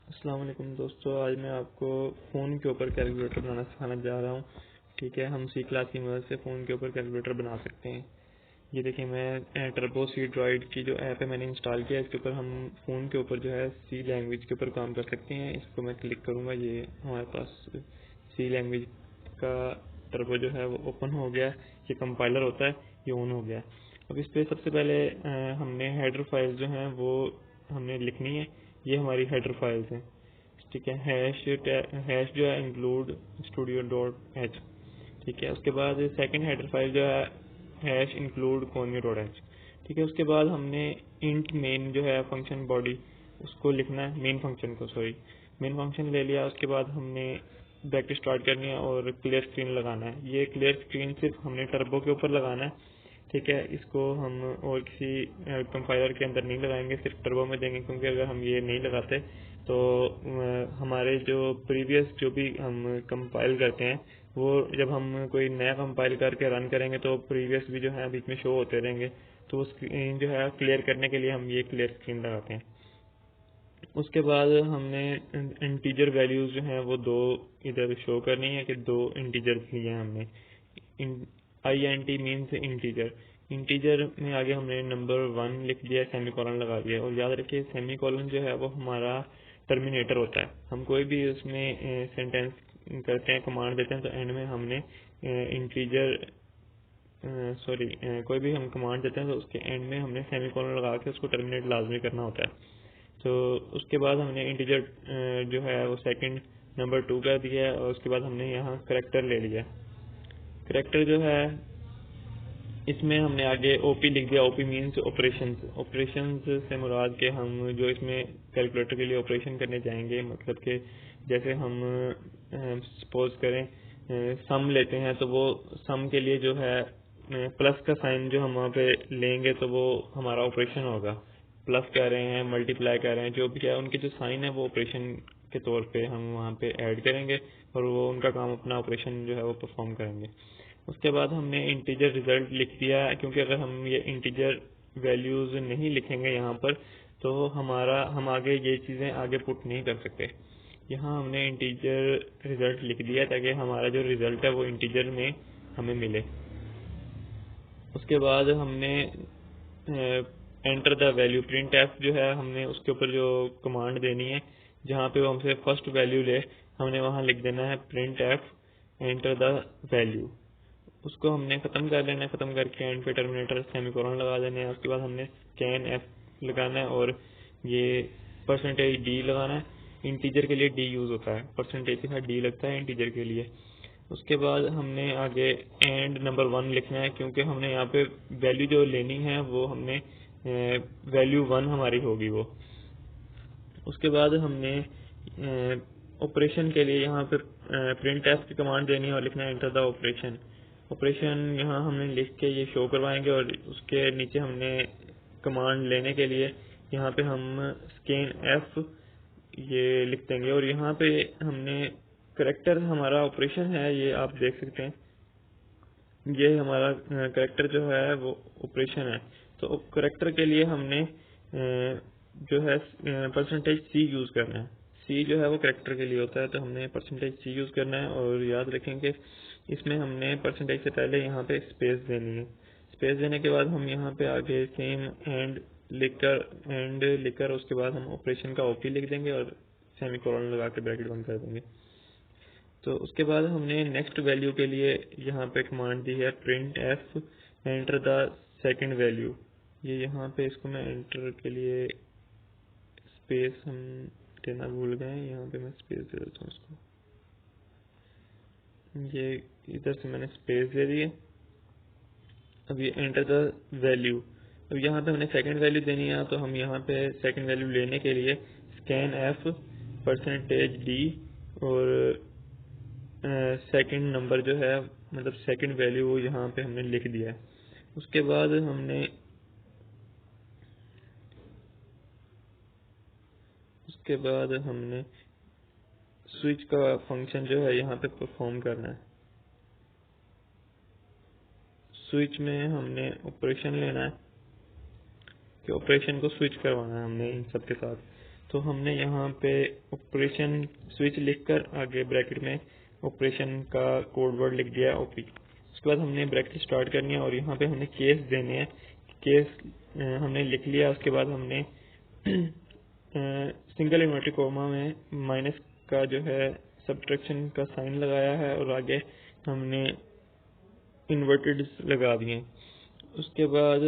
अस्सलाम वालेकुम दोस्तों, आज मैं आपको फ़ोन के ऊपर कैलकुलेटर बनाना सिखाना जा रहा हूँ। ठीक है, हम सी क्लास की मदद से फ़ोन के ऊपर कैलकुलेटर बना सकते हैं। ये देखिए, मैं टर्बो सी ड्रॉइड की जो ऐप है मैंने इंस्टॉल किया है। इसके ऊपर हम फ़ोन के ऊपर जो है सी लैंग्वेज के ऊपर काम कर सकते हैं। इसको मैं क्लिक करूँगा, ये हमारे पास सी लैंग्वेज का टर्बो जो है वो ओपन हो गया। ये कंपाइलर होता है, ये ऑन हो गया। अब इस पर सबसे पहले हमने हेडर फाइल जो हैं वो हमने लिखनी है। ये हमारी हेडर फाइल्स हैं। ठीक है, हैश जो है इंक्लूड स्टूडियो डॉट एच। ठीक है, उसके बाद सेकंड हेडर फाइल जो है हैश इंक्लूड कॉन्यू डॉट एच। ठीक है, उसके बाद हमने इंट मेन जो है फंक्शन बॉडी उसको लिखना है, मेन फंक्शन को, सॉरी मेन फंक्शन ले लिया। उसके बाद हमने बैक स्टार्ट करनी है और क्लियर स्क्रीन लगाना है। ये क्लियर स्क्रीन सिर्फ हमने टर्बो के ऊपर लगाना है। ठीक है, इसको हम और किसी कंपाइलर के अंदर नहीं लगाएंगे, सिर्फ टर्बो में देंगे, क्योंकि अगर हम ये नहीं लगाते तो हमारे जो प्रीवियस जो भी हम कंपाइल करते हैं वो जब हम कोई नया कंपाइल करके रन करेंगे तो प्रीवियस भी जो है बीच में शो होते रहेंगे। तो वो स्क्रीन जो है क्लियर करने के लिए हम ये क्लियर स्क्रीन लगाते हैं। उसके बाद हमने इंटीजर वैल्यूज जो हैं वो दो इधर शो करनी है कि दो इंटीजर लिए हैं हमने। INT means integer. इंटीजर में आगे हमने नंबर 1 लिख दिया, सेमीकोलन लगा दिया। और याद रखिए, सेमीकोलन जो है वो हमारा टर्मिनेटर होता है। हम कोई भी उसमें सेंटेंस करते हैं, कमांड देते हैं, तो एंड में हमने इंटीजर सॉरी कोई भी हम कमांड देते हैं तो उसके एंड में हमने सेमीकोलन लगा के उसको टर्मिनेट लाजमी करना होता है। तो उसके बाद हमने इंटीजर जो है वो सेकंड नंबर 2 कर दिया है। और उसके बाद हमने यहाँ करेक्टर ले लिया। करेक्टर जो है इसमें हमने आगे ओपी लिख दिया। OP means operations. ऑपरेशंस से मुराद के हम जो इसमें कैलकुलेटर के लिए ऑपरेशन करने जाएंगे, मतलब कि जैसे हम सपोज करें सम लेते हैं तो वो सम के लिए जो है प्लस का साइन जो हम वहाँ पे लेंगे तो वो हमारा ऑपरेशन होगा। प्लस कह रहे हैं, मल्टीप्लाई कर रहे हैं, जो भी है उनके जो साइन है वो ऑपरेशन के तौर पे हम वहाँ पे ऐड करेंगे और वो उनका काम अपना ऑपरेशन जो है वो परफॉर्म करेंगे। उसके बाद हमने इंटीजर रिजल्ट लिख दिया है, क्योंकि अगर हम ये इंटीजर वैल्यूज नहीं लिखेंगे यहाँ पर तो हम आगे ये चीज़ें आगे पुट नहीं कर सकते। यहाँ हमने इंटीजर रिजल्ट लिख दिया ताकि हमारा जो रिजल्ट है वो इंटीजर में हमें मिले। उसके बाद हमने enter the value print F जो है हमने उसके ऊपर जो कमांड देनी है, जहाँ पे वो हमसे फर्स्ट वैल्यू ले, हमने वहाँ लिख देना है print F enter the value. उसको हमने खत्म कर लेना है। खत्म करके एंड पे टर्मिनेटर सेमीकोलन लगा देना है। उसके बाद हमने स्कैन एफ लगाना है और ये परसेंटेज डी लगाना है। इंटीजर के लिए डी यूज होता है, परसेंटेज के साथ डी लगता है इंटीजर के लिए। उसके बाद हमने आगे एंड नंबर 1 लिखना है, क्योंकि हमने यहाँ पे वैल्यू जो लेनी है वो हमने वैल्यू 1 हमारी होगी वो। उसके बाद हमने ऑपरेशन के लिए यहाँ पे प्रिंट एफ की कमांड देनी है और लिखना है एंटर द ऑपरेशन। ऑपरेशन यहाँ हमने लिख के ये शो करवाएंगे और उसके नीचे हमने कमांड लेने के लिए यहाँ पे हम स्कैन एफ ये लिख देंगे। और यहाँ पे हमने करेक्टर हमारा ऑपरेशन है, ये आप देख सकते हैं, ये हमारा करेक्टर जो है वो ऑपरेशन है। तो करेक्टर के लिए हमने जो है परसेंटेज सी यूज करना है। सी जो है वो करेक्टर के लिए होता है, तो हमने परसेंटेज सी यूज करना है। और याद रखेंगे इसमें हमने परसेंटेज से पहले यहाँ पे स्पेस देनी है। स्पेस देने के बाद हम यहाँ पे आगे सेम एंड लिखकर उसके बाद हम ऑपरेशन का ओपी लिख देंगे और सेमीकोलन लगा के ब्रैकेट बंद कर देंगे। तो उसके बाद हमने नेक्स्ट वैल्यू के लिए यहाँ पे कमांड दी है print F enter the second value. ये यहाँ पे इसको मैं एंटर के लिए स्पेस हम देना भूल गए, यहाँ पे मैं स्पेस दे देता हूँ इसको। ये इधर से मैंने स्पेस दे दी है। अब ये एंटर द वैल्यू। अब यहाँ पे हमने सेकंड वैल्यू देनी है, तो हम यहाँ पे सेकंड वैल्यू लेने के लिए स्कैन एफ परसेंटेज डी और सेकंड नंबर जो है मतलब सेकंड वैल्यू वो यहाँ पे हमने लिख दिया है। उसके बाद हमने स्विच का फंक्शन जो है यहाँ पे परफॉर्म करना है। स्विच में हमने ऑपरेशन लेना है कि ऑपरेशन को स्विच करवाना है हमने इन सब के साथ। तो हमने यहाँ पे ऑपरेशन स्विच लिखकर आगे ब्रैकेट में ऑपरेशन का कोड वर्ड लिख दिया ओपी। उसके बाद हमने ब्रैकेट स्टार्ट करनी है और यहाँ पे हमने केस देने हैं। केस हमने लिख लिया। उसके बाद हमने सिंगल इन्वर्टेड कोमा में माइनस का जो है सब्ट्रैक्शन का साइन लगाया है और आगे हमने इन्वर्टेड लगा दिए। उसके बाद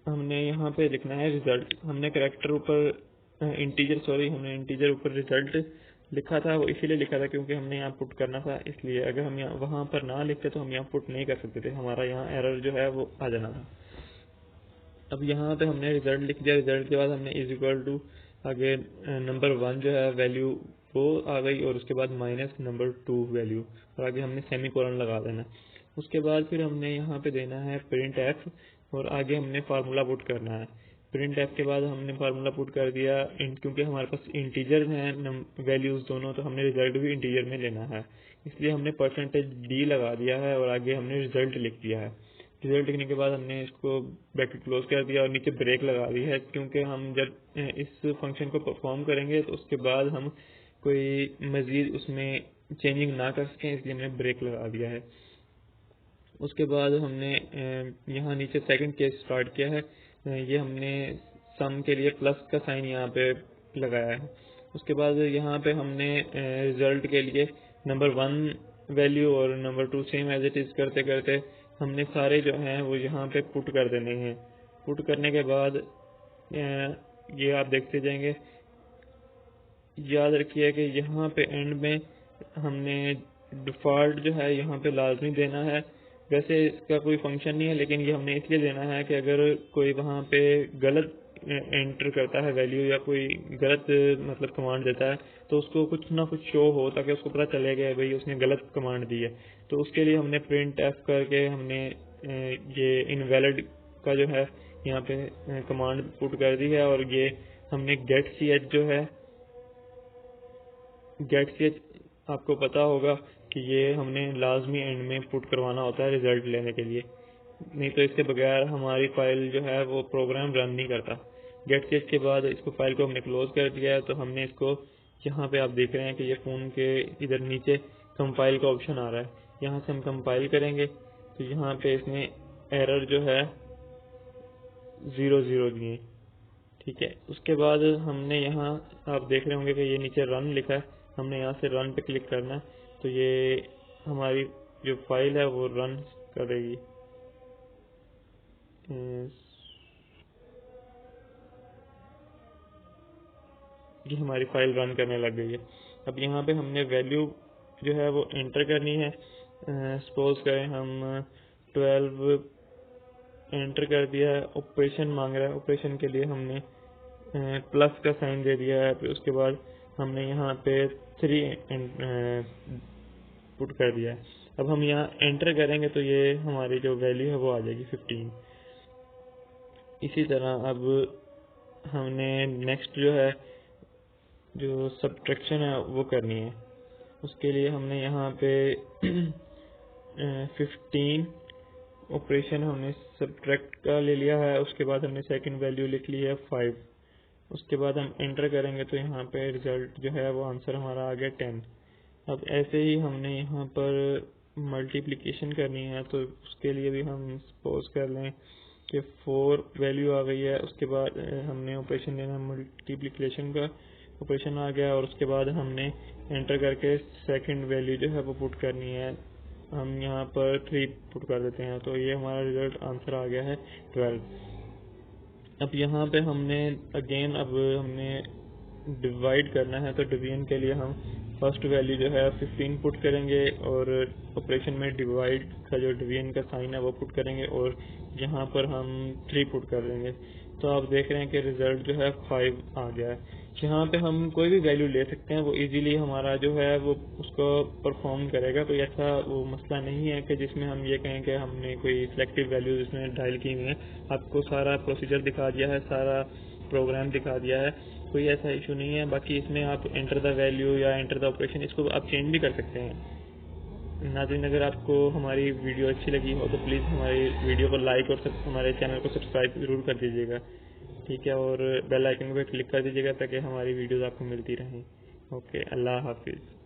हमने यहाँ पे लिखना है रिजल्ट। हमने कैरेक्टर ऊपर हमने इंटीजर ऊपर रिजल्ट लिखा था। वो इसीलिए लिखा था क्योंकि हमने यहाँ पुट करना था, इसलिए अगर हम यहाँ वहाँ पर ना लिखते तो हम यहाँ पुट नहीं कर सकते थे, हमारा यहाँ एरर जो है वो आ जाना था। अब यहाँ पे हमने रिजल्ट लिख दिया। रिजल्ट के बाद हमने इज इक्वल टू आगे नंबर 1 जो है वैल्यू वो आ गई और उसके बाद माइनस नंबर 2 वैल्यू और आगे हमने सेमी कोलन लगा देना। उसके बाद फिर हमने यहाँ पे देना है प्रिंट एफ और आगे हमने फार्मूला पुट करना है। प्रिंट एफ के बाद हमने फार्मूला पुट कर दिया। क्योंकि हमारे पास इंटीजर हैं वैल्यूज दोनों, तो हमने रिजल्ट भी इंटीजर में लेना है, इसलिए हमने %d लगा दिया है और आगे हमने रिजल्ट लिख दिया है। रिजल्ट लिखने के बाद हमने इसको ब्रैकेट क्लोज कर दिया और नीचे ब्रेक लगा दी है, क्योंकि हम जब इस फंक्शन को परफॉर्म करेंगे तो उसके बाद हम कोई मजीद उसमें चेंजिंग ना कर सकें, इसलिए हमने ब्रेक लगा दिया है। उसके बाद हमने यहाँ नीचे सेकंड केस स्टार्ट किया है। ये हमने सम के लिए प्लस का साइन यहाँ पे लगाया है। उसके बाद यहाँ पे हमने रिजल्ट के लिए नंबर 1 वैल्यू और number 2 same as it is करते करते हमने सारे जो हैं वो यहाँ पे पुट कर देने हैं। पुट करने के बाद ये आप देखते जाएंगे। याद रखिए कि यहाँ पे एंड में हमने डिफॉल्ट जो है यहाँ पे लाजमी देना है। वैसे इसका कोई फंक्शन नहीं है, लेकिन ये हमने इसलिए देना है कि अगर कोई वहाँ पे गलत एंटर करता है वैल्यू या कोई गलत मतलब कमांड देता है तो उसको कुछ ना कुछ शो हो, ताकि उसको पता चले कि भाई उसने गलत कमांड दी है। तो उसके लिए हमने प्रिंट एफ करके हमने ये इनवैलिड का जो है यहाँ पे कमांड पुट कर दी है। और ये हमने गेट सी एच जो है, गेट सी एच आपको पता होगा कि ये हमने लाजमी एंड में पुट करवाना होता है रिजल्ट लेने के लिए, नहीं तो इसके बगैर हमारी फाइल जो है वो प्रोग्राम रन नहीं करता। गेट सी एच के बाद इसको फाइल को हमने क्लोज कर दिया है। तो हमने इसको यहाँ पे आप देख रहे हैं कि ये फ़ोन के इधर नीचे कंपाइल का ऑप्शन आ रहा है, यहाँ से हम कंपाइल करेंगे तो यहाँ पे इसमें एरर जो है 0 दिए, ठीक है। उसके बाद हमने यहाँ आप देख रहे होंगे कि ये नीचे रन लिखा है, हमने यहाँ से रन पे क्लिक करना है तो ये हमारी जो फाइल है वो रन करेगी। ये हमारी फाइल रन करने लग गई है। अब यहाँ पे हमने वैल्यू जो है वो एंटर करनी है। सपोज करें हम 12 एंटर कर दिया है। ऑपरेशन मांग रहा है, ऑपरेशन के लिए हमने प्लस का साइन दे दिया है। फिर उसके बाद हमने यहाँ पे 3 पुट कर दिया है। अब हम यहाँ एंटर करेंगे तो ये हमारी जो वैल्यू है वो आ जाएगी 15। इसी तरह अब हमने नेक्स्ट जो है जो सब्ट्रैक्शन है वो करनी है। उसके लिए हमने यहाँ पे 15 ऑपरेशन हमने सब्ट्रैक्ट का ले लिया है। उसके बाद हमने सेकंड वैल्यू लिख ली है 5। उसके बाद हम एंटर करेंगे तो यहाँ पे रिजल्ट जो है वो आंसर हमारा आ गया 10। अब ऐसे ही हमने यहाँ पर मल्टीप्लिकेशन करनी है, तो उसके लिए भी हम सपोज कर लें कि 4 वैल्यू आ गई है। उसके बाद हमने ऑपरेशन लेना मल्टीप्लिकेशन का, ऑपरेशन आ गया और उसके बाद हमने एंटर करके सेकंड वैल्यू जो है वो पुट करनी है। हम यहाँ पर 3 पुट कर देते हैं तो ये हमारा रिजल्ट आंसर आ गया है 12। अब यहाँ पे हमने अगेन अब हमने डिवाइड करना है, तो डिवीजन के लिए हम फर्स्ट वैल्यू जो है 15 पुट करेंगे और ऑपरेशन में डिवाइड का जो डिवीजन का साइन है वो पुट करेंगे और यहाँ पर हम 3 पुट कर देंगे। तो आप देख रहे हैं कि रिजल्ट जो है 5 आ गया है। यहाँ पे हम कोई भी वैल्यू ले सकते हैं, वो इजीली हमारा जो है वो उसको परफॉर्म करेगा। कोई ऐसा वो मसला नहीं है कि जिसमें हम ये कहें कि हमने कोई सिलेक्टिव वैल्यूज इसमें डायल की हुई है। आपको सारा प्रोसीजर दिखा दिया है, सारा प्रोग्राम दिखा दिया है, कोई ऐसा इशू नहीं है। बाकी इसमें आप एंटर द वैल्यू या एंटर द ऑपरेशन इसको आप चेंज भी कर सकते हैं। नाज़रीन, अगर आपको हमारी वीडियो अच्छी लगी हो तो प्लीज़ हमारी वीडियो को लाइक और हमारे चैनल को सब्सक्राइब ज़रूर कर दीजिएगा। ठीक है, और बेल आइकन पे क्लिक कर दीजिएगा ताकि हमारी वीडियोस आपको मिलती रहें। ओके, अल्लाह हाफिज़।